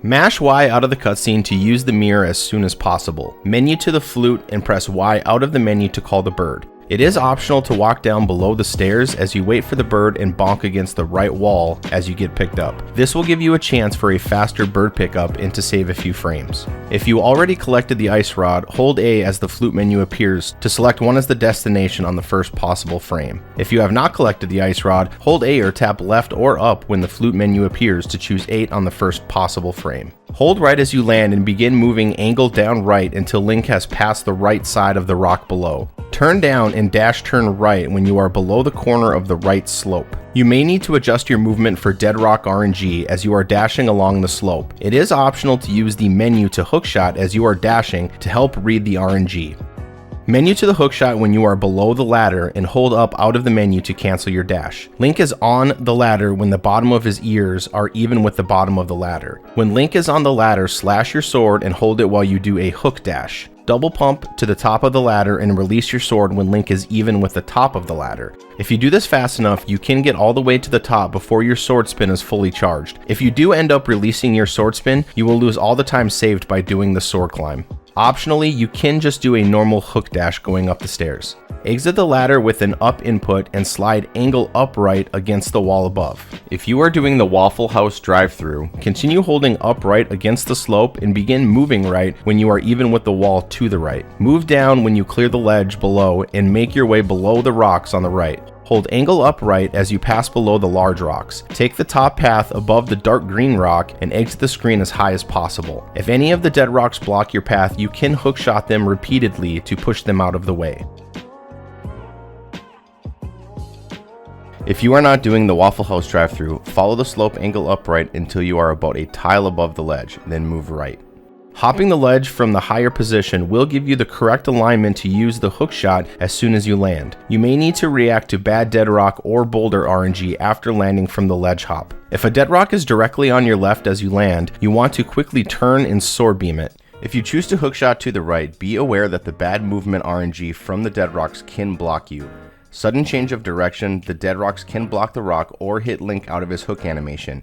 Mash Y out of the cutscene to use the mirror as soon as possible. Menu to the flute and press Y out of the menu to call the bird. It is optional to walk down below the stairs as you wait for the bird and bonk against the right wall as you get picked up. This will give you a chance for a faster bird pickup and to save a few frames. If you already collected the ice rod, hold A as the flute menu appears to select one as the destination on the first possible frame. If you have not collected the ice rod, hold A or tap left or up when the flute menu appears to choose 8 on the first possible frame. Hold right as you land and begin moving angle down right until Link has passed the right side of the rock below. Turn down and dash turn right when you are below the corner of the right slope. You may need to adjust your movement for dead rock RNG as you are dashing along the slope. It is optional to use the menu to hookshot as you are dashing to help read the RNG. Menu to the hookshot when you are below the ladder and hold up out of the menu to cancel your dash. Link is on the ladder when the bottom of his ears are even with the bottom of the ladder. When Link is on the ladder, slash your sword and hold it while you do a hook dash. Double pump to the top of the ladder and release your sword when Link is even with the top of the ladder. If you do this fast enough, you can get all the way to the top before your sword spin is fully charged. If you do end up releasing your sword spin, you will lose all the time saved by doing the sword climb. Optionally, you can just do a normal hook dash going up the stairs. Exit the ladder with an up input and slide angle upright against the wall above. If you are doing the Waffle House drive-thru, continue holding upright against the slope and begin moving right when you are even with the wall to the right. Move down when you clear the ledge below and make your way below the rocks on the right. Hold angle upright as you pass below the large rocks. Take the top path above the dark green rock and exit the screen as high as possible. If any of the dead rocks block your path, you can hookshot them repeatedly to push them out of the way. If you are not doing the Waffle House drive-thru, follow the slope angle upright until you are about a tile above the ledge, then move right. Hopping the ledge from the higher position will give you the correct alignment to use the hookshot as soon as you land. You may need to react to bad dead rock or boulder RNG after landing from the ledge hop. If a dead rock is directly on your left as you land, you want to quickly turn and sword beam it. If you choose to hookshot to the right, be aware that the bad movement RNG from the dead rocks can block you. Sudden change of direction, the dead rocks can block the rock or hit Link out of his hook animation.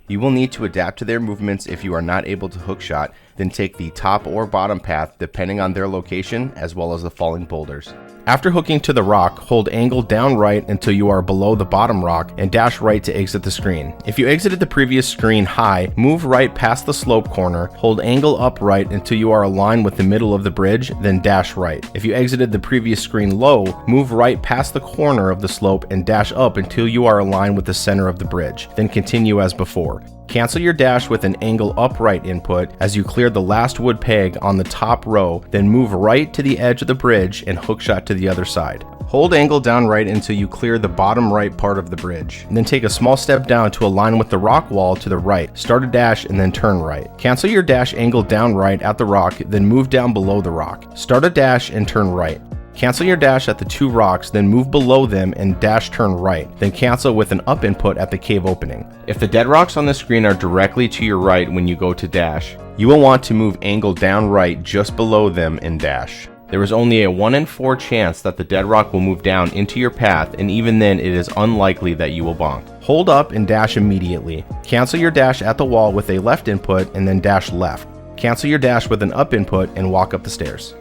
You will need to adapt to their movements if you are not able to hookshot, then take the top or bottom path depending on their location as well as the falling boulders. After hooking to the rock, hold angle down right until you are below the bottom rock and dash right to exit the screen. If you exited the previous screen high, move right past the slope corner, hold angle up right until you are aligned with the middle of the bridge, then dash right. If you exited the previous screen low, move right past the corner of the slope and dash up until you are aligned with the center of the bridge, then continue as before. Cancel your dash with an angle upright input as you clear the last wood peg on the top row, then move right to the edge of the bridge and hookshot to the other side. Hold angle down right until you clear the bottom right part of the bridge. Then take a small step down to align with the rock wall to the right. Start a dash and then turn right. Cancel your dash angle down right at the rock, then move down below the rock. Start a dash and turn right. Cancel your dash at the two rocks, then move below them and dash turn right, then cancel with an up input at the cave opening. If the dead rocks on the screen are directly to your right when you go to dash, you will want to move angle down right just below them and dash. There is only a 1 in 4 chance that the dead rock will move down into your path, and even then it is unlikely that you will bonk. Hold up and dash immediately. Cancel your dash at the wall with a left input and then dash left. Cancel your dash with an up input and walk up the stairs.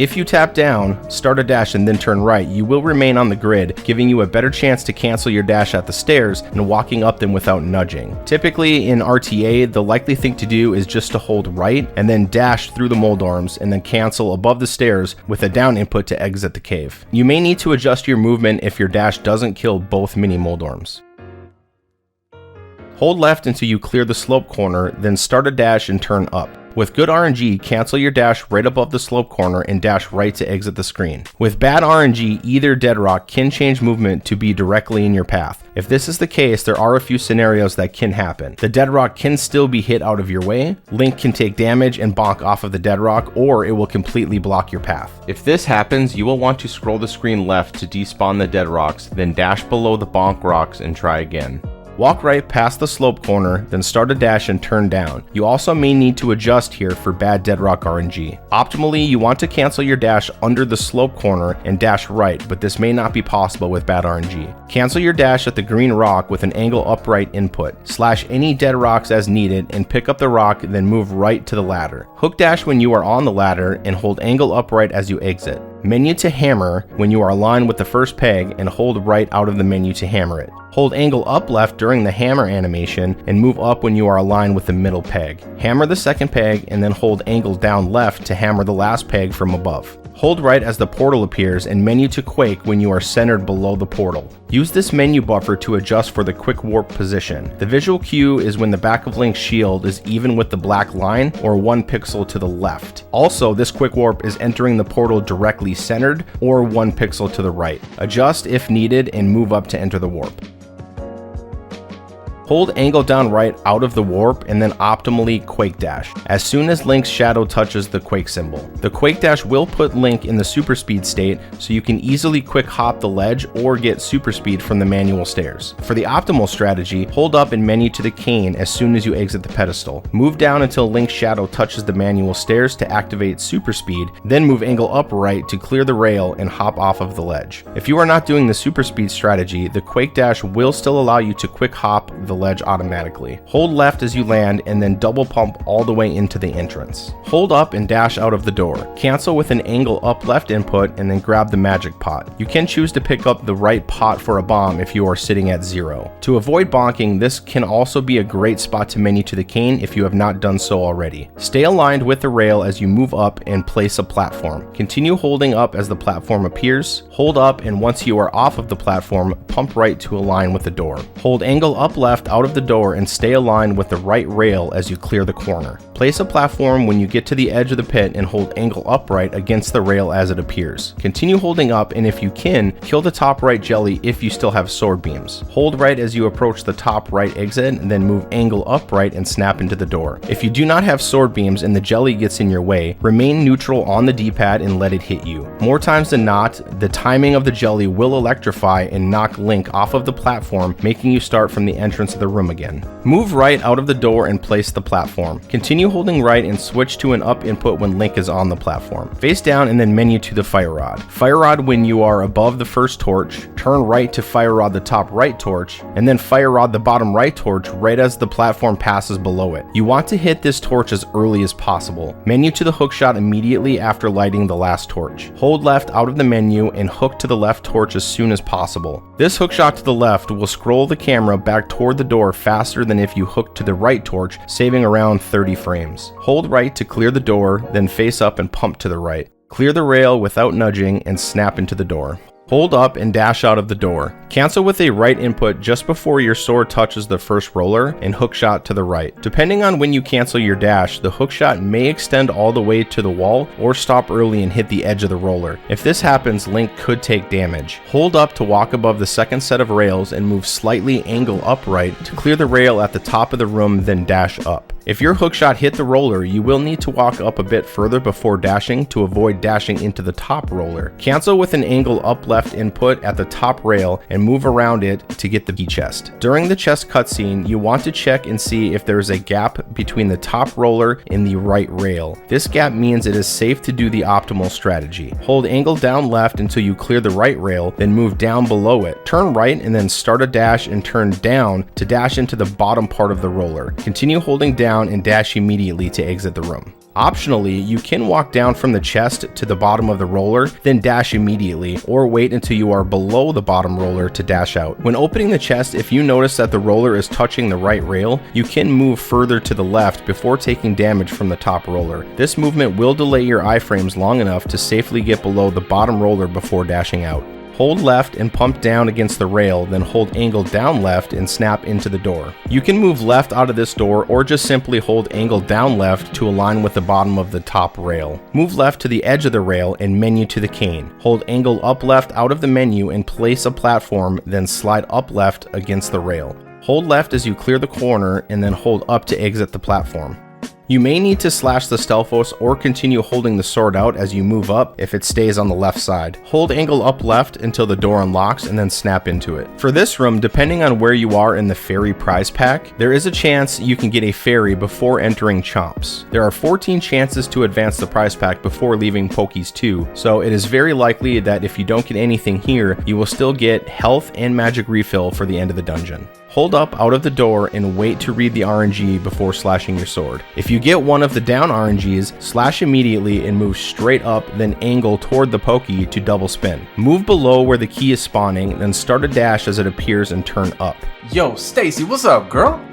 If you tap down, start a dash and then turn right, you will remain on the grid, giving you a better chance to cancel your dash at the stairs and walking up them without nudging. Typically in RTA, the likely thing to do is just to hold right and then dash through the moldorms and then cancel above the stairs with a down input to exit the cave. You may need to adjust your movement if your dash doesn't kill both mini moldorms. Hold left until you clear the slope corner, then start a dash and turn up. With good RNG, cancel your dash right above the slope corner and dash right to exit the screen. With bad RNG, either dead rock can change movement to be directly in your path. If this is the case, there are a few scenarios that can happen. The dead rock can still be hit out of your way, Link can take damage and bonk off of the dead rock, or it will completely block your path. If this happens, you will want to scroll the screen left to despawn the dead rocks, then dash below the bonk rocks and try again. Walk right past the slope corner, then start a dash and turn down. You also may need to adjust here for bad deadrock RNG. Optimally, you want to cancel your dash under the slope corner and dash right, but this may not be possible with bad RNG. Cancel your dash at the green rock with an angle upright input. Slash any dead rocks as needed and pick up the rock, then move right to the ladder. Hook dash when you are on the ladder and hold angle upright as you exit. Menu to hammer when you are aligned with the first peg and hold right out of the menu to hammer it. Hold angle up left during the hammer animation and move up when you are aligned with the middle peg. Hammer the second peg and then hold angle down left to hammer the last peg from above. Hold right as the portal appears and menu to quake when you are centered below the portal. Use this menu buffer to adjust for the quick warp position. The visual cue is when the back of Link's shield is even with the black line or 1 pixel to the left. Also, this quick warp is entering the portal directly centered or 1 pixel to the right. Adjust if needed and move up to enter the warp. Hold angle down right out of the warp and then optimally quake dash as soon as Link's shadow touches the quake symbol. The quake dash will put Link in the super speed state so you can easily quick hop the ledge or get super speed from the manual stairs. For the optimal strategy, hold up and menu to the cane as soon as you exit the pedestal. Move down until Link's shadow touches the manual stairs to activate super speed, then move angle up right to clear the rail and hop off of the ledge. If you are not doing the super speed strategy, the quake dash will still allow you to quick hop the ledge automatically. Hold left as you land and then double pump all the way into the entrance. Hold up and dash out of the door. Cancel with an angle up left input and then grab the magic pot. You can choose to pick up the right pot for a bomb if you are sitting at 0. To avoid bonking, this can also be a great spot to menu to the cane if you have not done so already. Stay aligned with the rail as you move up and place a platform. Continue holding up as the platform appears. Hold up and once you are off of the platform, pump right to align with the door. Hold angle up left out of the door and stay aligned with the right rail as you clear the corner. Place a platform when you get to the edge of the pit and hold angle upright against the rail as it appears. Continue holding up and if you can, kill the top right jelly if you still have sword beams. Hold right as you approach the top right exit and then move angle upright and snap into the door. If you do not have sword beams and the jelly gets in your way, remain neutral on the D-pad and let it hit you. More times than not, the timing of the jelly will electrify and knock Link off of the platform, making you start from the entrance of the room again. Move right out of the door and place the platform. Continue holding right and switch to an up input when Link is on the platform. Face down and then menu to the fire rod. Fire rod when you are above the first torch, turn right to fire rod the top right torch, and then fire rod the bottom right torch right as the platform passes below it. You want to hit this torch as early as possible. Menu to the hookshot immediately after lighting the last torch. Hold left out of the menu and hook to the left torch as soon as possible. This hookshot to the left will scroll the camera back toward the door faster than if you hook to the right torch, saving around 30 frames. Hold right to clear the door, then face up and pump to the right. Clear the rail without nudging and snap into the door. Hold up and dash out of the door. Cancel with a right input just before your sword touches the first roller and hookshot to the right. Depending on when you cancel your dash, the hookshot may extend all the way to the wall or stop early and hit the edge of the roller. If this happens, Link could take damage. Hold up to walk above the second set of rails and move slightly angle upright to clear the rail at the top of the room, then dash up. If your hookshot hit the roller, you will need to walk up a bit further before dashing to avoid dashing into the top roller. Cancel with an angle up left input at the top rail and move around it to get the key chest. During the chest cutscene, you want to check and see if there is a gap between the top roller and the right rail. This gap means it is safe to do the optimal strategy. Hold angle down left until you clear the right rail, then move down below it. Turn right and then start a dash and turn down to dash into the bottom part of the roller. Continue holding down and dash immediately to exit the room. Optionally, you can walk down from the chest to the bottom of the roller, then dash immediately, or wait until you are below the bottom roller to dash out. When opening the chest, if you notice that the roller is touching the right rail, you can move further to the left before taking damage from the top roller. This movement will delay your iframes long enough to safely get below the bottom roller before dashing out. Hold left and pump down against the rail, then hold angle down left and snap into the door. You can move left out of this door or just simply hold angle down left to align with the bottom of the top rail. Move left to the edge of the rail and menu to the cane. Hold angle up left out of the menu and place a platform, then slide up left against the rail. Hold left as you clear the corner and then hold up to exit the platform. You may need to slash the Stelphos or continue holding the sword out as you move up if it stays on the left side. Hold angle up left until the door unlocks and then snap into it. For this room, depending on where you are in the fairy prize pack, there is a chance you can get a fairy before entering chomps. There are 14 chances to advance the prize pack before leaving Pokeys 2, so it is very likely that if you don't get anything here, you will still get health and magic refill for the end of the dungeon. Hold up out of the door and wait to read the RNG before slashing your sword. If you get one of the down RNGs, slash immediately and move straight up, then angle toward the Pokey to double spin. Move below where the key is spawning, then start a dash as it appears and turn up. Yo, Stacy, what's up, girl?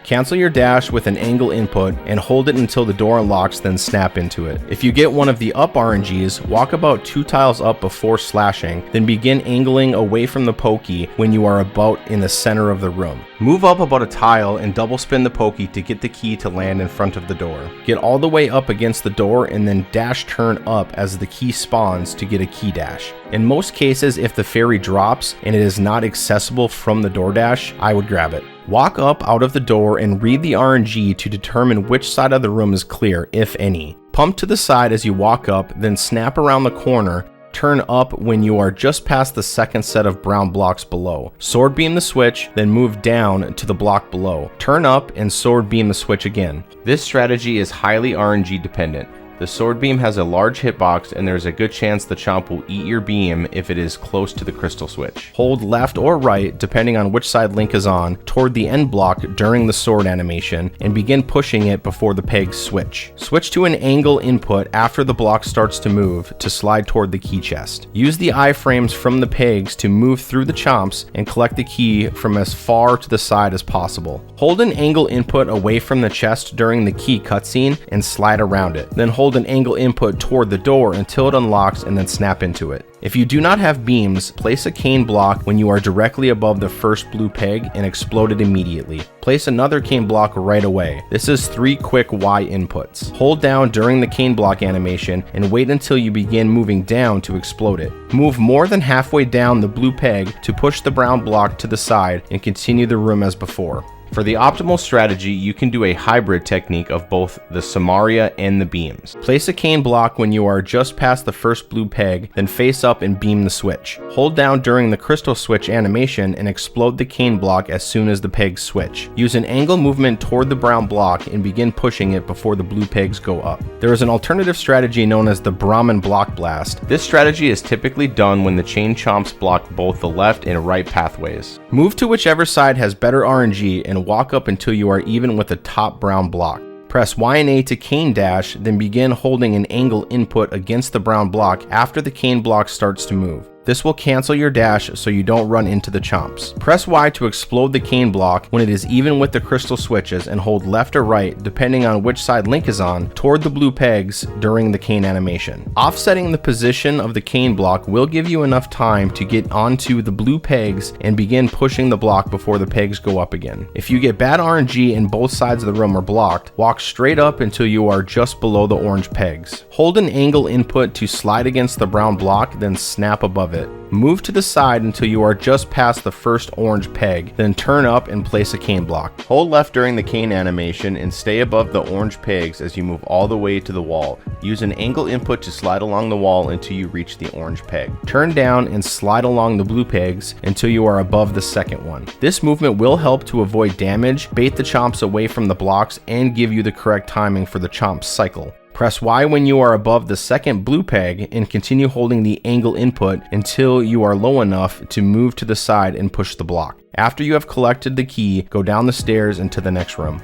Cancel your dash with an angle input and hold it until the door unlocks, then snap into it. If you get one of the up RNGs, walk about 2 tiles up before slashing, then begin angling away from the Pokey when you are about in the center of the room. Move up about a tile and double spin the Pokey to get the key to land in front of the door. Get all the way up against the door and then dash turn up as the key spawns to get a key dash. In most cases, if the fairy drops and it is not accessible from the door dash, I would grab it. Walk up out of the door and read the RNG to determine which side of the room is clear, if any. Pump to the side as you walk up, then snap around the corner. Turn up when you are just past the second set of brown blocks below. Sword beam the switch, then move down to the block below. Turn up and sword beam the switch again. This strategy is highly RNG dependent. The sword beam has a large hitbox and there's a good chance the chomp will eat your beam if it is close to the crystal switch. Hold left or right, depending on which side Link is on, toward the end block during the sword animation and begin pushing it before the pegs switch. Switch to an angle input after the block starts to move to slide toward the key chest. Use the iframes from the pegs to move through the chomps and collect the key from as far to the side as possible. Hold an angle input away from the chest during the key cutscene and slide around it. Then hold an angle input toward the door until it unlocks and then snap into it. If you do not have beams, place a cane block when you are directly above the first blue peg and explode it immediately. Place another cane block right away. This is 3 quick Y inputs. Hold down during the cane block animation and wait until you begin moving down to explode it. Move more than halfway down the blue peg to push the brown block to the side and continue the room as before. For the optimal strategy, you can do a hybrid technique of both the Samaria and the beams. Place a cane block when you are just past the first blue peg, then face up and beam the switch. Hold down during the crystal switch animation and explode the cane block as soon as the pegs switch. Use an angle movement toward the brown block and begin pushing it before the blue pegs go up. There is an alternative strategy known as the Brahmin block blast. This strategy is typically done when the chain chomps block both the left and right pathways. Move to whichever side has better RNG and walk up until you are even with the top brown block. Press Y and A to cane dash, then begin holding an angle input against the brown block after the cane block starts to move. This will cancel your dash so you don't run into the chomps. Press Y to explode the cane block when it is even with the crystal switches and hold left or right, depending on which side Link is on, toward the blue pegs during the cane animation. Offsetting the position of the cane block will give you enough time to get onto the blue pegs and begin pushing the block before the pegs go up again. If you get bad RNG and both sides of the room are blocked, walk straight up until you are just below the orange pegs. Hold an angle input to slide against the brown block, then snap above it. Move to the side until you are just past the first orange peg, then turn up and place a cane block. Hold left during the cane animation and stay above the orange pegs as you move all the way to the wall. Use an angle input to slide along the wall until you reach the orange peg. Turn down and slide along the blue pegs until you are above the second one. This movement will help to avoid damage, bait the chomps away from the blocks, and give you the correct timing for the chomp cycle. Press Y when you are above the second blue peg and continue holding the angle input until you are low enough to move to the side and push the block. After you have collected the key, go down the stairs into the next room.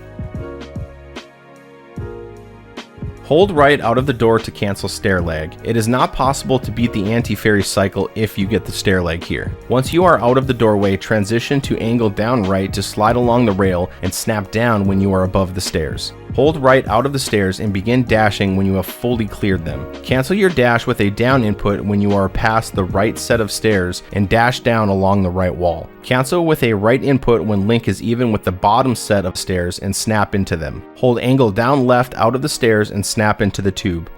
Hold right out of the door to cancel stair lag. It is not possible to beat the anti-fairy cycle if you get the stair lag here. Once you are out of the doorway, transition to angle down right to slide along the rail and snap down when you are above the stairs. Hold right out of the stairs and begin dashing when you have fully cleared them. Cancel your dash with a down input when you are past the right set of stairs and dash down along the right wall. Cancel with a right input when Link is even with the bottom set of stairs and snap into them. Hold angle down left out of the stairs and snap into the tube.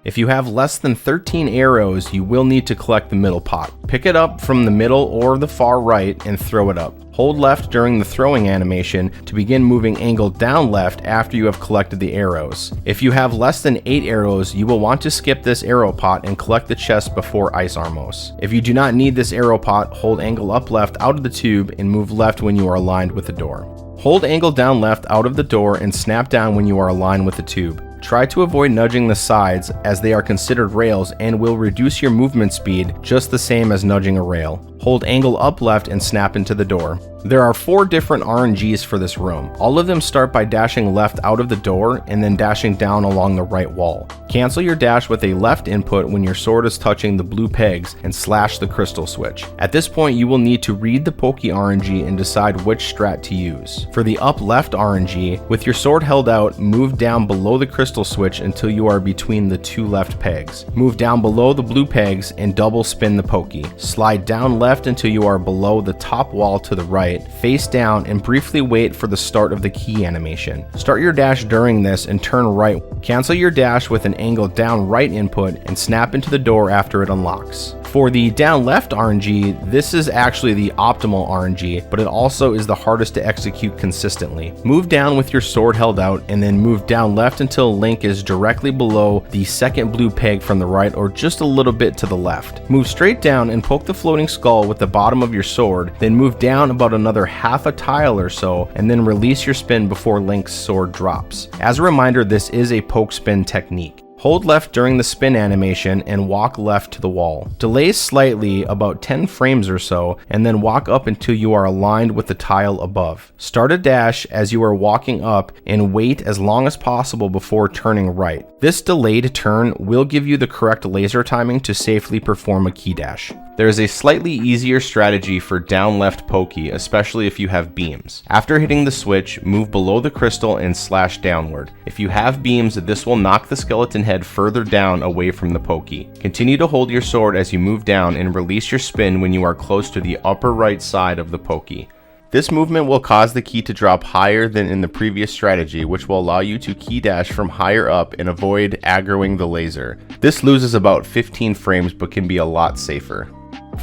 If you have less than 13 arrows, you will need to collect the middle pot. Pick it up from the middle or the far right and throw it up. Hold left during the throwing animation to begin moving angle down left after you have collected the arrows. If you have less than 8 arrows, you will want to skip this arrow pot and collect the chest before Ice Armos. If you do not need this arrow pot, hold angle up left out of the tube and move left when you are aligned with the door. Hold angle down left out of the door and snap down when you are aligned with the tube. Try to avoid nudging the sides as they are considered rails and will reduce your movement speed just the same as nudging a rail. Hold angle up left and snap into the door. There are 4 different RNGs for this room. All of them start by dashing left out of the door and then dashing down along the right wall. Cancel your dash with a left input when your sword is touching the blue pegs and slash the crystal switch. At this point, you will need to read the Pokey RNG and decide which strat to use. For the up left RNG, with your sword held out, move down below the crystal switch until you are between the 2 left pegs. Move down below the blue pegs and double spin the Pokey. Slide down left until you are below the top wall to the right, face down, and briefly wait for the start of the key animation. Start your dash during this and turn right. Cancel your dash with an angle down right input and snap into the door after it unlocks. For the down left RNG, this is actually the optimal RNG, but it also is the hardest to execute consistently. Move down with your sword held out and then move down left until Link is directly below the second blue peg from the right or just a little bit to the left. Move straight down and poke the floating skull with the bottom of your sword, then move down about another half a tile or so and then release your spin before Link's sword drops. As a reminder, this is a poke spin technique. Hold left during the spin animation and walk left to the wall. Delay slightly, about 10 frames or so, and then walk up until you are aligned with the tile above. Start a dash as you are walking up and wait as long as possible before turning right. This delayed turn will give you the correct laser timing to safely perform a key dash. There is a slightly easier strategy for down left Pokey, especially if you have beams. After hitting the switch, move below the crystal and slash downward. If you have beams, this will knock the skeleton head further down away from the Pokey. Continue to hold your sword as you move down and release your spin when you are close to the upper right side of the Pokey. This movement will cause the key to drop higher than in the previous strategy, which will allow you to key dash from higher up and avoid aggroing the laser. This loses about 15 frames but can be a lot safer.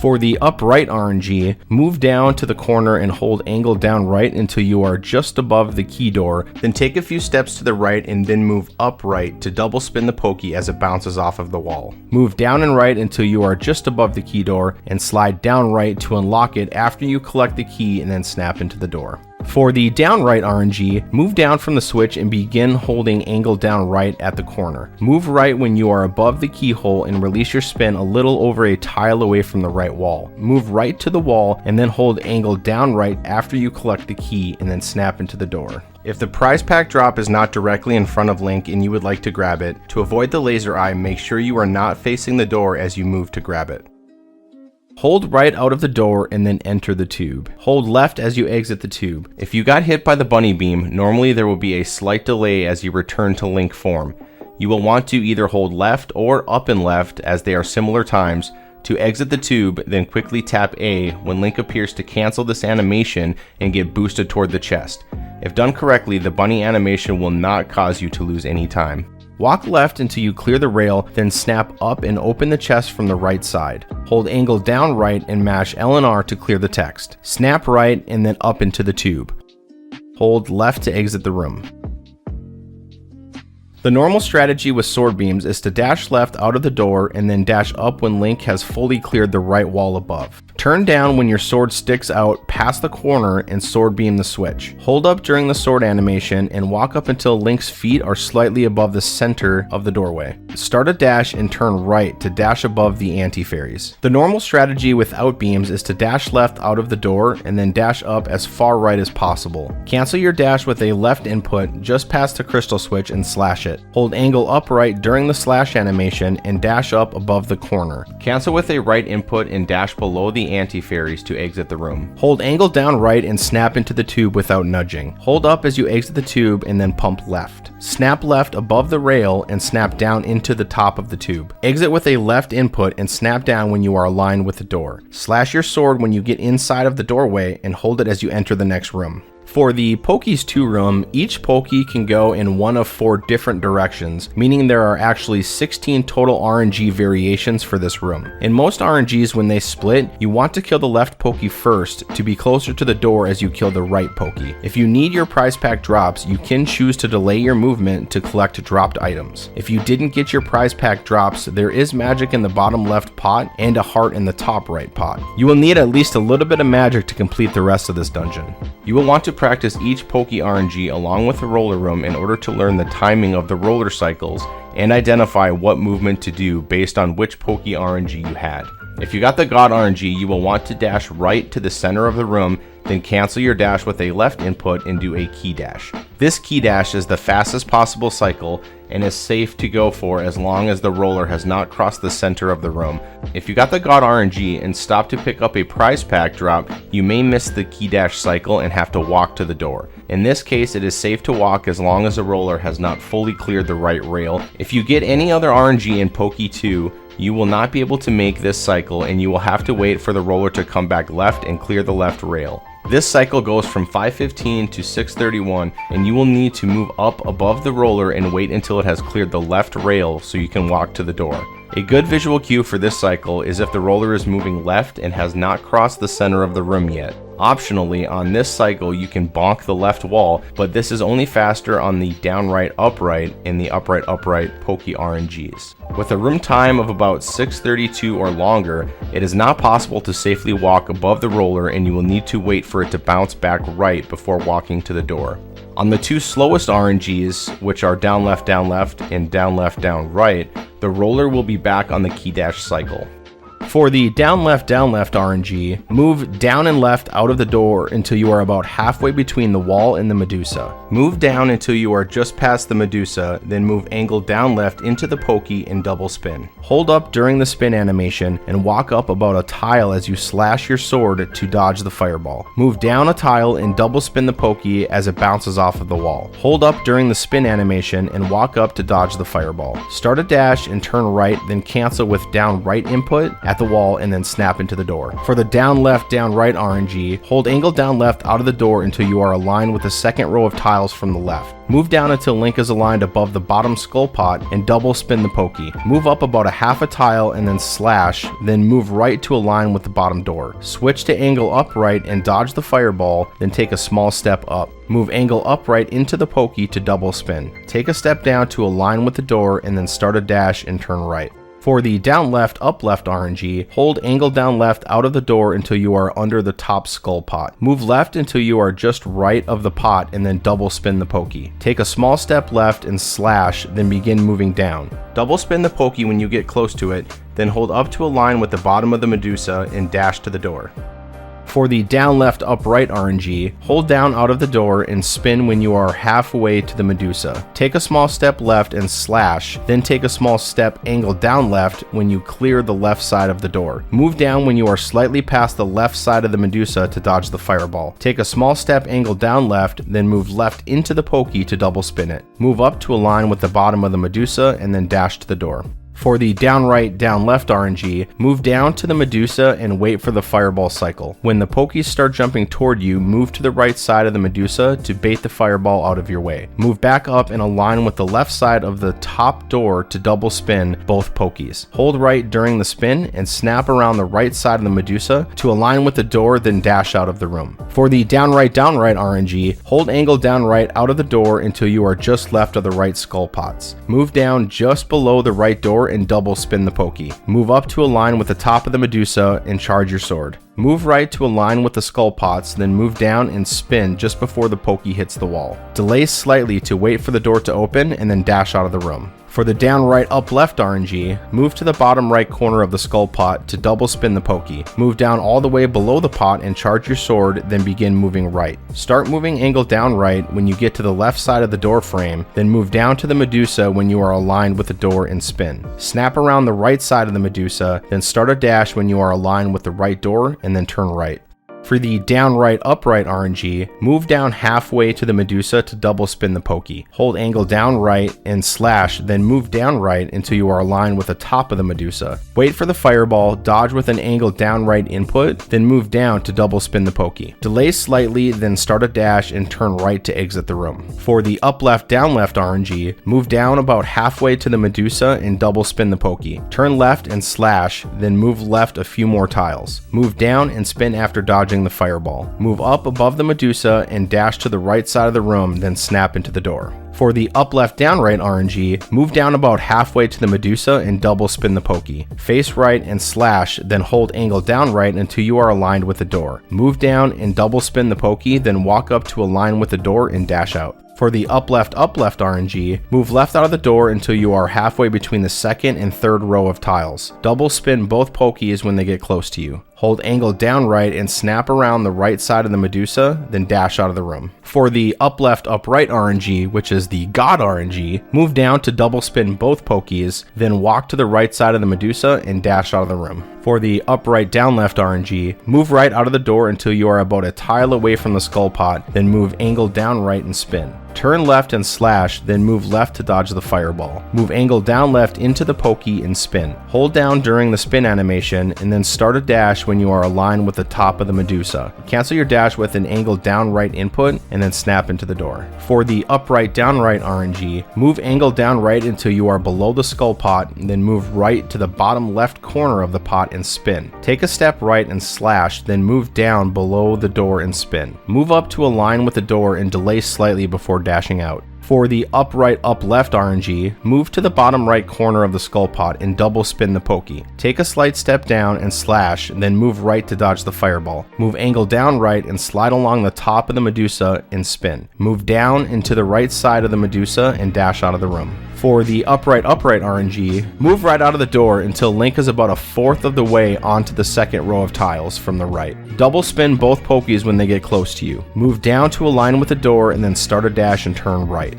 For the upright RNG, move down to the corner and hold angle down right until you are just above the key door, then take a few steps to the right and then move upright to double spin the Pokey as it bounces off of the wall. Move down and right until you are just above the key door and slide down right to unlock it after you collect the key and then snap into the door. For the down right RNG, move down from the switch and begin holding angle down right at the corner. Move right when you are above the keyhole and release your spin a little over a tile away from the right wall. Move right to the wall and then hold angle down right after you collect the key and then snap into the door. If the prize pack drop is not directly in front of Link and you would like to grab it, to avoid the laser eye, make sure you are not facing the door as you move to grab it. Hold right out of the door and then enter the tube. Hold left as you exit the tube. If you got hit by the bunny beam, normally there will be a slight delay as you return to Link form. You will want to either hold left or up and left, as they are similar times, to exit the tube, then quickly tap A when Link appears to cancel this animation and get boosted toward the chest. If done correctly, the bunny animation will not cause you to lose any time. Walk left until you clear the rail, then snap up and open the chest from the right side. Hold angle down right and mash L and R to clear the text. Snap right and then up into the tube. Hold left to exit the room. The normal strategy with sword beams is to dash left out of the door and then dash up when Link has fully cleared the right wall above. Turn down when your sword sticks out past the corner and sword beam the switch. Hold up during the sword animation and walk up until Link's feet are slightly above the center of the doorway. Start a dash and turn right to dash above the anti-fairies. The normal strategy without beams is to dash left out of the door and then dash up as far right as possible. Cancel your dash with a left input just past the crystal switch and slash it. Hold angle upright during the slash animation and dash up above the corner. Cancel with a right input and dash below the anti-fairies to exit the room. Hold angle down right and snap into the tube without nudging. Hold up as you exit the tube and then pump left. Snap left above the rail and snap down into the top of the tube. Exit with a left input and snap down when you are aligned with the door. Slash your sword when you get inside of the doorway and hold it as you enter the next room. For the Pokey's 2 room, each Pokey can go in one of 4 different directions, meaning there are actually 16 total RNG variations for this room. In most RNGs, when they split, you want to kill the left Pokey first to be closer to the door as you kill the right Pokey. If you need your prize pack drops, you can choose to delay your movement to collect dropped items. If you didn't get your prize pack drops, there is magic in the bottom left pot and a heart in the top right pot. You will need at least a little bit of magic to complete the rest of this dungeon. You will want to practice each Pokey RNG along with the roller room in order to learn the timing of the roller cycles and identify what movement to do based on which Pokey RNG you had. If you got the God RNG, you will want to dash right to the center of the room, then cancel your dash with a left input and do a key dash. This key dash is the fastest possible cycle and is safe to go for as long as the roller has not crossed the center of the room. If you got the God RNG and stop to pick up a prize pack drop, you may miss the key dash cycle and have to walk to the door. In this case, it is safe to walk as long as the roller has not fully cleared the right rail. If you get any other RNG in Pokey 2, you will not be able to make this cycle and you will have to wait for the roller to come back left and clear the left rail. This cycle goes from 5:15 to 6:31 and you will need to move up above the roller and wait until it has cleared the left rail so you can walk to the door. A good visual cue for this cycle is if the roller is moving left and has not crossed the center of the room yet. Optionally, on this cycle you can bonk the left wall, but this is only faster on the downright upright and the upright Pokey RNGs. With a room time of about 6:32 or longer, it is not possible to safely walk above the roller and you will need to wait for it to bounce back right before walking to the door. On the 2 slowest RNGs, which are down left and down right, the roller will be back on the key dash cycle. For the down left RNG, move down and left out of the door until you are about halfway between the wall and the Medusa. Move down until you are just past the Medusa, then move angle down left into the Pokey and double spin. Hold up during the spin animation and walk up about a tile as you slash your sword to dodge the fireball. Move down a tile and double spin the Pokey as it bounces off of the wall. Hold up during the spin animation and walk up to dodge the fireball. Start a dash and turn right, then cancel with down right input at the wall and then snap into the door. For the down left, down right RNG, hold angle down left out of the door until you are aligned with the second row of tiles from the left. Move down until Link is aligned above the bottom skull pot and double spin the Pokey. Move up about a half a tile and then slash, then move right to align with the bottom door. Switch to angle upright and dodge the fireball, then take a small step up. Move angle upright into the Pokey to double spin. Take a step down to align with the door and then start a dash and turn right. For the down left, up left RNG, hold angle down left out of the door until you are under the top skull pot. Move left until you are just right of the pot and then double spin the Pokey. Take a small step left and slash, then begin moving down. Double spin the Pokey when you get close to it, then hold up to align with the bottom of the Medusa and dash to the door. For the down left up right RNG, hold down out of the door and spin when you are halfway to the Medusa. Take a small step left and slash, then take a small step angle down left when you clear the left side of the door. Move down when you are slightly past the left side of the Medusa to dodge the fireball. Take a small step angle down left, then move left into the Pokey to double spin it. Move up to align with the bottom of the Medusa and then dash to the door. For the down right, down left RNG, move down to the Medusa and wait for the fireball cycle. When the Pokeys start jumping toward you, move to the right side of the Medusa to bait the fireball out of your way. Move back up and align with the left side of the top door to double spin both Pokeys. Hold right during the spin and snap around the right side of the Medusa to align with the door, then dash out of the room. For the down right RNG, hold angle down right out of the door until you are just left of the right skull pots. Move down just below the right door and double spin the Pokey. Move up to align with the top of the Medusa and charge your sword. Move right to align with the skull pots, then move down and spin just before the Pokey hits the wall. Delay slightly to wait for the door to open and then dash out of the room. For the down right up left RNG, move to the bottom right corner of the skull pot to double spin the Pokey. Move down all the way below the pot and charge your sword, then begin moving right. Start moving angle down right when you get to the left side of the door frame, then move down to the Medusa when you are aligned with the door and spin. Snap around the right side of the Medusa, then start a dash when you are aligned with the right door and then turn right. For the down right upright RNG, move down halfway to the Medusa to double spin the Pokey. Hold angle down right and slash, then move down right until you are aligned with the top of the Medusa. Wait for the fireball, dodge with an angle down right input, then move down to double spin the Pokey. Delay slightly, then start a dash and turn right to exit the room. For the up left down left RNG, move down about halfway to the Medusa and double spin the Pokey. Turn left and slash, then move left a few more tiles. Move down and spin after dodging the fireball. Move up above the Medusa and dash to the right side of the room, then snap into the door. For the up left down right RNG, move down about halfway to the Medusa and double spin the Pokey. Face right and slash, then hold angle down right until you are aligned with the door. Move down and double spin the Pokey, then walk up to align with the door and dash out. For the up left RNG, move left out of the door until you are halfway between the second and third row of tiles. Double spin both Pokeys when they get close to you. Hold angle down right and snap around the right side of the Medusa, then dash out of the room. For the up left upright RNG, which is the God RNG, move down to double spin both Pokeys, then walk to the right side of the Medusa and dash out of the room. For the upright down left RNG, move right out of the door until you are about a tile away from the skull pot, then move angle down right and spin. Turn left and slash, then move left to dodge the fireball. Move angle down left into the Pokey and spin. Hold down during the spin animation and then start a dash when you are aligned with the top of the Medusa. Cancel your dash with an angle down right input and then snap into the door. For the upright down right RNG, move angle down right until you are below the skull pot and then move right to the bottom left corner of the pot and spin. Take a step right and slash, then move down below the door and spin. Move up to align with the door and delay slightly before dashing out. For the upright up left RNG, move to the bottom right corner of the skull pot and double spin the Pokey. Take a slight step down and slash, then move right to dodge the fireball. Move angle down right and slide along the top of the Medusa and spin. Move down into the right side of the Medusa and dash out of the room. For the upright RNG, move right out of the door until Link is about a fourth of the way onto the second row of tiles from the right. Double spin both Pokeys when they get close to you. Move down to align with the door and then start a dash and turn right.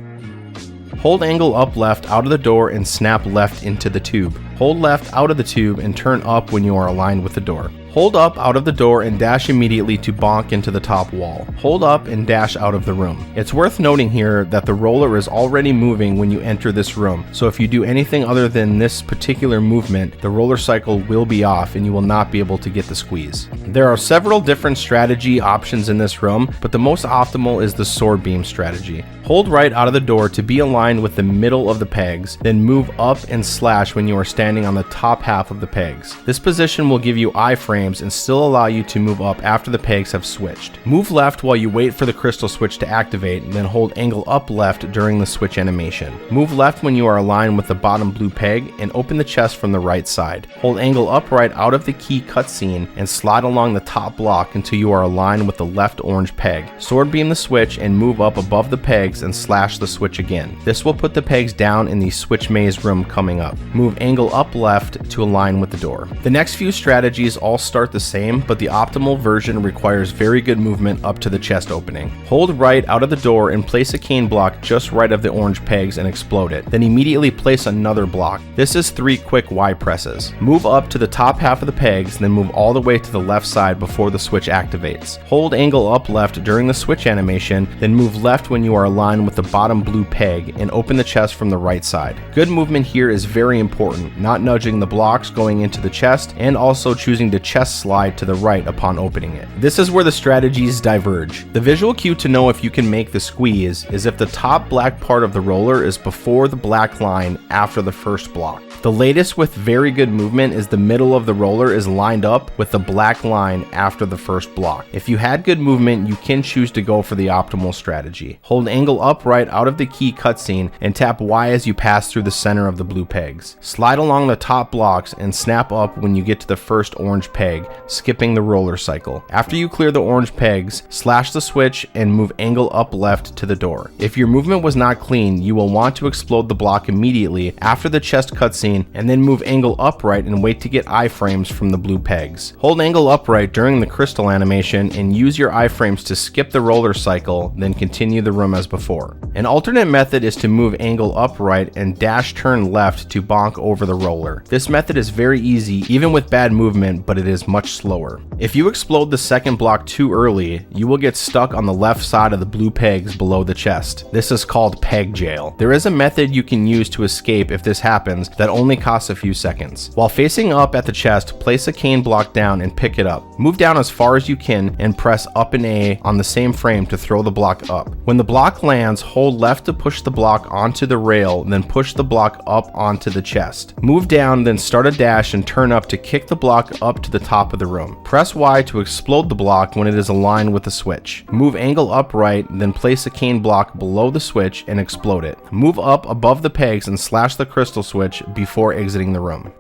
Hold angle up left out of the door and snap left into the tube. Hold left out of the tube and turn up when you are aligned with the door. Hold up out of the door and dash immediately to bonk into the top wall. Hold up and dash out of the room. It's worth noting here that the roller is already moving when you enter this room, so if you do anything other than this particular movement, the roller cycle will be off and you will not be able to get the squeeze. There are several different strategy options in this room, but the most optimal is the sword beam strategy. Hold right out of the door to be aligned with the middle of the pegs, then move up and slash when you are standing on the top half of the pegs. This position will give you iframes and still allow you to move up after the pegs have switched. Move left while you wait for the crystal switch to activate, and then hold angle up left during the switch animation. Move left when you are aligned with the bottom blue peg and open the chest from the right side. Hold angle up right out of the key cutscene and slide along the top block until you are aligned with the left orange peg. Sword beam the switch and move up above the pegs and slash the switch again. This will put the pegs down in the switch maze room coming up. Move angle up left to align with the door. The next few strategies all start the same, but the optimal version requires very good movement up to the chest opening. Hold right out of the door and place a cane block just right of the orange pegs and explode it. Then immediately place another block. This is 3 quick Y presses. Move up to the top half of the pegs, then move all the way to the left side before the switch activates. Hold angle up left during the switch animation, then move left when you are aligned with the bottom blue peg and open the chest from the right side. Good movement here is very important, not nudging the blocks going into the chest and also choosing to chest slide to the right upon opening it. This is where the strategies diverge. The visual cue to know if you can make the squeeze is if the top black part of the roller is before the black line after the first block. The latest with very good movement is the middle of the roller is lined up with the black line after the first block. If you had good movement, you can choose to go for the optimal strategy. Hold angle up right out of the key cutscene and tap Y as you pass through the center of the blue pegs. Slide along the top blocks and snap up when you get to the first orange peg, skipping the roller cycle. After you clear the orange pegs, slash the switch and move angle up left to the door. If your movement was not clean, you will want to explode the block immediately after the chest cutscene and then move angle upright and wait to get iframes from the blue pegs. Hold angle upright during the crystal animation and use your iframes to skip the roller cycle, then continue the room as before. An alternate method is to move angle upright and dash turn left to bonk over the roller. This method is very easy even with bad movement, but it is is much slower. If you explode the second block too early, you will get stuck on the left side of the blue pegs below the chest. This is called peg jail. There is a method you can use to escape if this happens that only costs a few seconds. While facing up at the chest, place a cane block down and pick it up. Move down as far as you can and press up and A on the same frame to throw the block up. When the block lands, hold left to push the block onto the rail, then push the block up onto the chest. Move down, then start a dash and turn up to kick the block up to the top of the room. Press Y to explode the block when it is aligned with the switch. Move angle upright, then place a cane block below the switch and explode it. Move up above the pegs and slash the crystal switch before exiting the room.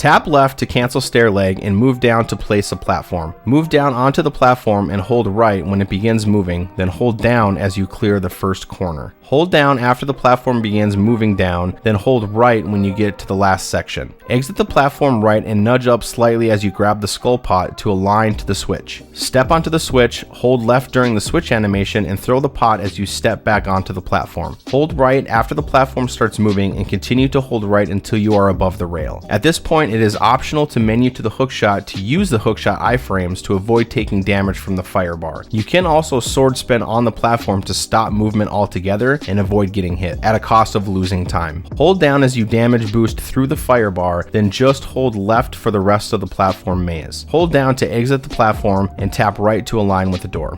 Tap left to cancel stair leg and move down to place a platform. Move down onto the platform and hold right when it begins moving, then hold down as you clear the first corner. Hold down after the platform begins moving down, then hold right when you get to the last section. Exit the platform right and nudge up slightly as you grab the skull pot to align to the switch. Step onto the switch, hold left during the switch animation and throw the pot as you step back onto the platform. Hold right after the platform starts moving and continue to hold right until you are above the rail. At this point, it is optional to menu to the hookshot to use the hookshot iframes to avoid taking damage from the fire bar. You can also sword spin on the platform to stop movement altogether and avoid getting hit, at a cost of losing time. Hold down as you damage boost through the fire bar, then just hold left for the rest of the platform maze. Hold down to exit the platform and tap right to align with the door.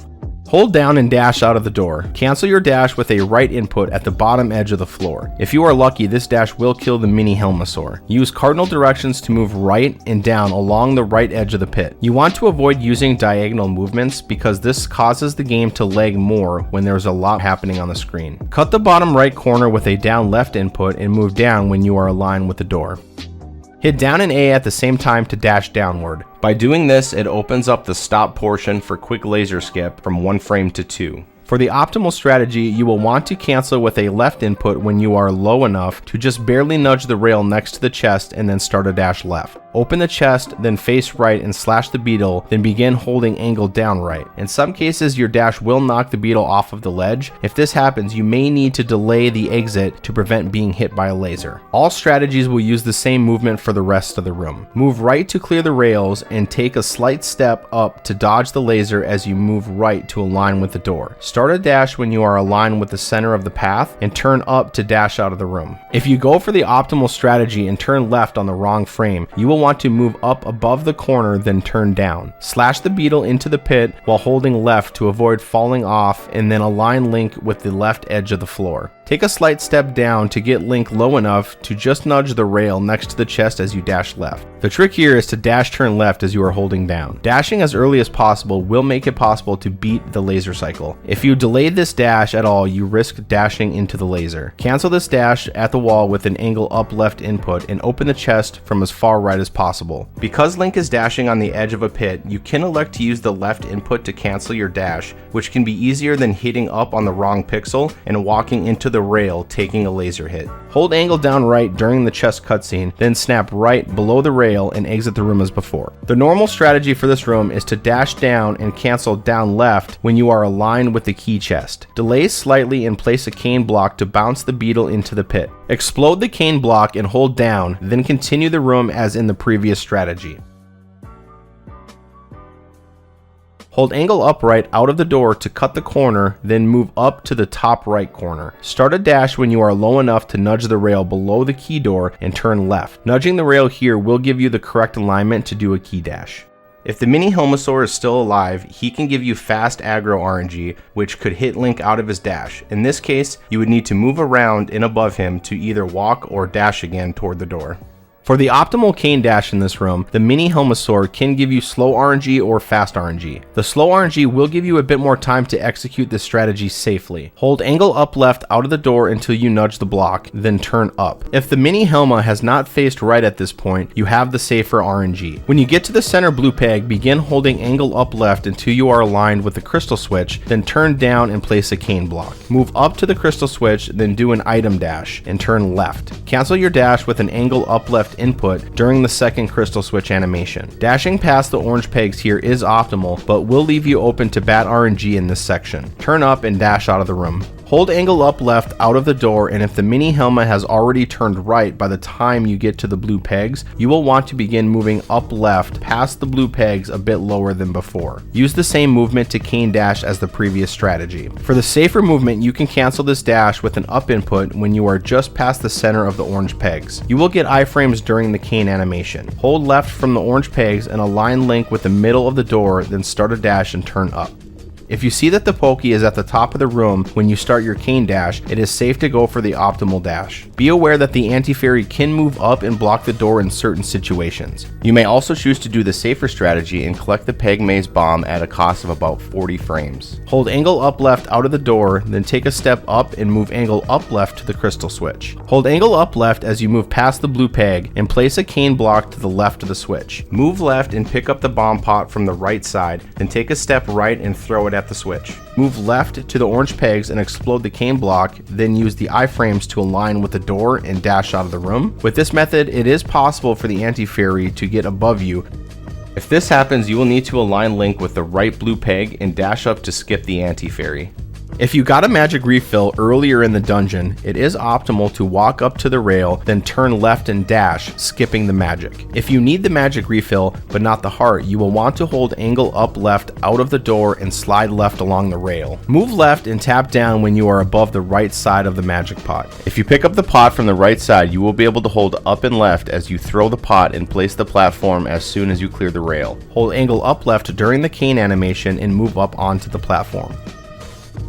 Hold down and dash out of the door. Cancel your dash with a right input at the bottom edge of the floor. If you are lucky, this dash will kill the mini Helmasaur. Use cardinal directions to move right and down along the right edge of the pit. You want to avoid using diagonal movements because this causes the game to lag more when there's a lot happening on the screen. Cut the bottom right corner with a down left input and move down when you are aligned with the door. Hit down and A at the same time to dash downward. By doing this, it opens up the stop portion for quick laser skip from 1 frame to 2. For the optimal strategy, you will want to cancel with a left input when you are low enough to just barely nudge the rail next to the chest and then start a dash left. Open the chest, then face right and slash the beetle, then begin holding angle down right. In some cases, your dash will knock the beetle off of the ledge. If this happens, you may need to delay the exit to prevent being hit by a laser. All strategies will use the same movement for the rest of the room. Move right to clear the rails and take a slight step up to dodge the laser as you move right to align with the door. Start a dash when you are aligned with the center of the path and turn up to dash out of the room. If you go for the optimal strategy and turn left on the wrong frame, you will want to move up above the corner then turn down. Slash the beetle into the pit while holding left to avoid falling off and then align Link with the left edge of the floor. Take a slight step down to get Link low enough to just nudge the rail next to the chest as you dash left. The trick here is to dash turn left as you are holding down. Dashing as early as possible will make it possible to beat the laser cycle. If you delay this dash at all, you risk dashing into the laser. Cancel this dash at the wall with an angle up left input and open the chest from as far right as possible. Because Link is dashing on the edge of a pit, you can elect to use the left input to cancel your dash, which can be easier than hitting up on the wrong pixel and walking into the rail taking a laser hit. Hold angle down right during the chest cutscene, then snap right below the rail and exit the room as before. The normal strategy for this room is to dash down and cancel down left when you are aligned with the key chest. Delay slightly and place a cane block to bounce the beetle into the pit. Explode the cane block and hold down, then continue the room as in the previous strategy. Hold angle upright out of the door to cut the corner, then move up to the top right corner. Start a dash when you are low enough to nudge the rail below the key door and turn left. Nudging the rail here will give you the correct alignment to do a key dash. If the mini Helmasaur is still alive, he can give you fast aggro RNG, which could hit Link out of his dash. In this case, you would need to move around and above him to either walk or dash again toward the door. For the optimal cane dash in this room, the mini Helmasaur can give you slow RNG or fast RNG. The slow RNG will give you a bit more time to execute this strategy safely. Hold angle up left out of the door until you nudge the block, then turn up. If the mini Helma has not faced right at this point, you have the safer RNG. When you get to the center blue peg, begin holding angle up left until you are aligned with the crystal switch, then turn down and place a cane block. Move up to the crystal switch, then do an item dash and turn left. Cancel your dash with an angle up left input during the second crystal switch animation. Dashing past the orange pegs here is optimal, but will leave you open to bad RNG in this section. Turn up and dash out of the room. Hold angle up left out of the door, and if the mini helmet has already turned right by the time you get to the blue pegs, you will want to begin moving up left past the blue pegs a bit lower than before. Use the same movement to cane dash as the previous strategy. For the safer movement, you can cancel this dash with an up input when you are just past the center of the orange pegs. You will get iframes during the cane animation. Hold left from the orange pegs and align Link with the middle of the door, then start a dash and turn up. If you see that the Pokey is at the top of the room when you start your cane dash, it is safe to go for the optimal dash. Be aware that the anti-fairy can move up and block the door in certain situations. You may also choose to do the safer strategy and collect the Peg Maze Bomb at a cost of about 40 frames. Hold angle up left out of the door, then take a step up and move angle up left to the crystal switch. Hold angle up left as you move past the blue peg and place a cane block to the left of the switch. Move left and pick up the bomb pot from the right side, then take a step right and throw it at the switch. Move left to the orange pegs and explode the cane block, then use the iframes to align with the door and dash out of the room. With this method, it is possible for the anti-fairy to get above you. If this happens, you will need to align Link with the right blue peg and dash up to skip the anti-fairy. If you got a magic refill earlier in the dungeon, it is optimal to walk up to the rail, then turn left and dash, skipping the magic. If you need the magic refill, but not the heart, you will want to hold angle up left out of the door and slide left along the rail. Move left and tap down when you are above the right side of the magic pot. If you pick up the pot from the right side, you will be able to hold up and left as you throw the pot and place the platform as soon as you clear the rail. Hold angle up left during the cane animation and move up onto the platform.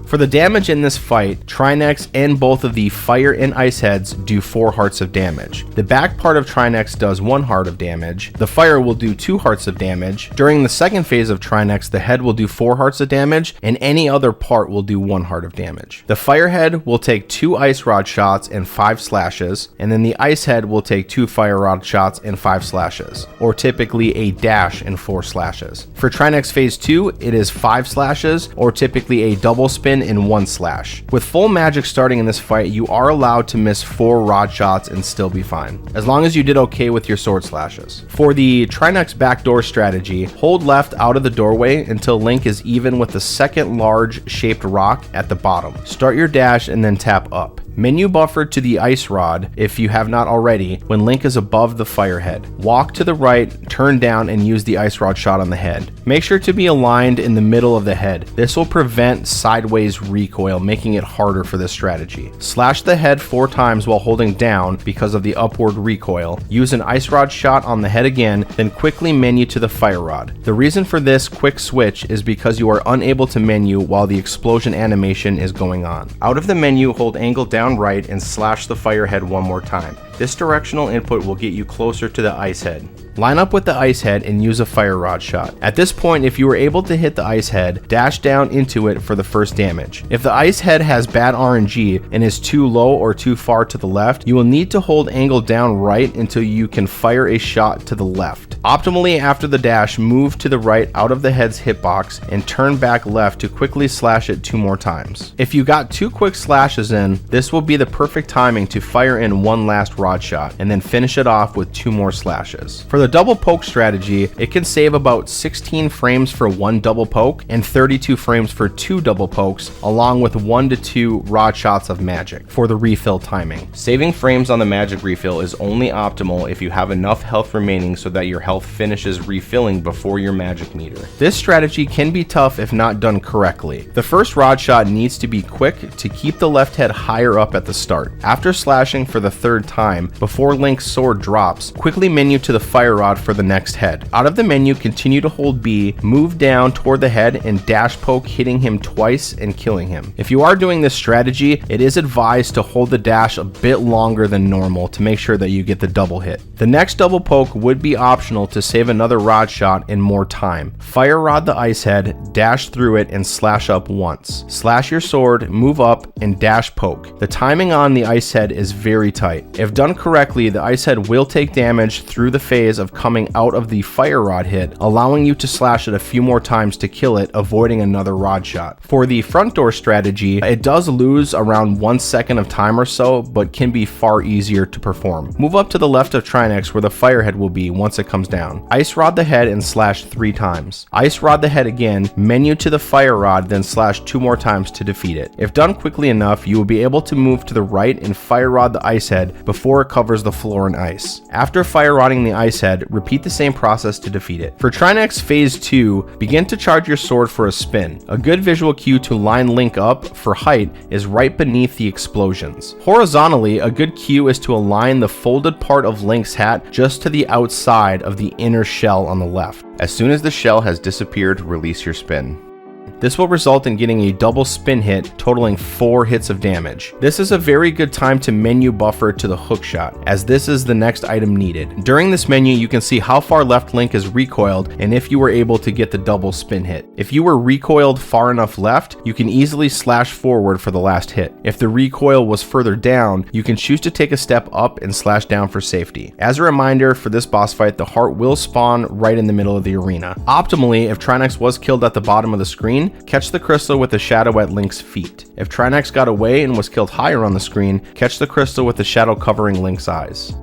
For the damage in this fight, Trinexx and both of the fire and ice heads do 4 hearts of damage. The back part of Trinexx does 1 heart of damage. The fire will do 2 hearts of damage. During the second phase of Trinexx, the head will do 4 hearts of damage, and any other part will do 1 heart of damage. The fire head will take 2 ice rod shots and 5 slashes, and then the ice head will take 2 fire rod shots and 5 slashes, or typically a dash and 4 slashes. For Trinexx phase 2, it is 5 slashes, or typically a double spin in 1 slash. With full magic starting in this fight, you are allowed to miss 4 rod shots and still be fine, as long as you did okay with your sword slashes. For the Trinexx backdoor strategy, hold left out of the doorway until Link is even with the second large shaped rock at the bottom. Start your dash and then tap up. Menu buffer to the ice rod if you have not already when Link is above the fire head. Walk to the right, turn down, and use the ice rod shot on the head. Make sure to be aligned in the middle of the head. This will prevent sideways recoil, making it harder for this strategy. Slash the head 4 times while holding down because of the upward recoil. Use an ice rod shot on the head again, then quickly menu to the fire rod. The reason for this quick switch is because you are unable to menu while the explosion animation is going on. Out of the menu, hold angle down right and slash the fire head 1 more time. This directional input will get you closer to the ice head. Line up with the ice head and use a fire rod shot. At this point, if you are able to hit the ice head, dash down into it for the first damage. If the ice head has bad RNG and is too low or too far to the left, you will need to hold angle down right until you can fire a shot to the left. Optimally, after the dash, move to the right out of the head's hitbox and turn back left to quickly slash it 2 more times. If you got 2 quick slashes in, this will be the perfect timing to fire in 1 last rod shot and then finish it off with 2 more slashes. For the double poke strategy, it can save about 16 frames for 1 double poke and 32 frames for 2 double pokes, along with 1 to 2 rod shots of magic for the refill timing. Saving frames on the magic refill is only optimal if you have enough health remaining so that your health finishes refilling before your magic meter. This strategy can be tough if not done correctly. The first rod shot needs to be quick to keep the left head higher up at the start. After slashing for the 3rd time, before Link's sword drops, quickly menu to the fire rod for the next head. Out of the menu, continue to hold B, move down toward the head, and dash poke, hitting him twice and killing him. If you are doing this strategy, it is advised to hold the dash a bit longer than normal to make sure that you get the double hit. The next double poke would be optional to save another rod shot and more time. Fire rod the ice head, dash through it, and slash up once. Slash your sword, move up, and dash poke. The timing on the ice head is very tight. If done correctly, the ice head will take damage through the phase of coming out of the fire rod hit, allowing you to slash it a few more times to kill it, avoiding another rod shot. For the front door strategy, it does lose around 1 second of time or so, but can be far easier to perform. Move up to the left of Trinexx where the fire head will be once it comes down. Ice rod the head and slash 3 times. Ice rod the head again, menu to the fire rod, then slash 2 more times to defeat it. If done quickly enough, you will be able to move to the right and fire rod the ice head before it covers the floor in ice. After fire rodding the ice head, repeat the same process to defeat it. For Trinexx Phase 2, begin to charge your sword for a spin. A good visual cue to line Link up for height is right beneath the explosions. Horizontally, a good cue is to align the folded part of Link's hat just to the outside of the inner shell on the left. As soon as the shell has disappeared, release your spin. This will result in getting a double spin hit, totaling 4 hits of damage. This is a very good time to menu buffer to the hook shot, as this is the next item needed. During this menu, you can see how far left Link is recoiled and if you were able to get the double spin hit. If you were recoiled far enough left, you can easily slash forward for the last hit. If the recoil was further down, you can choose to take a step up and slash down for safety. As a reminder, for this boss fight, the heart will spawn right in the middle of the arena. Optimally, if Trinexx was killed at the bottom of the screen, catch the crystal with the shadow at Link's feet. If Trinexx got away and was killed higher on the screen, catch the crystal with the shadow covering Link's eyes.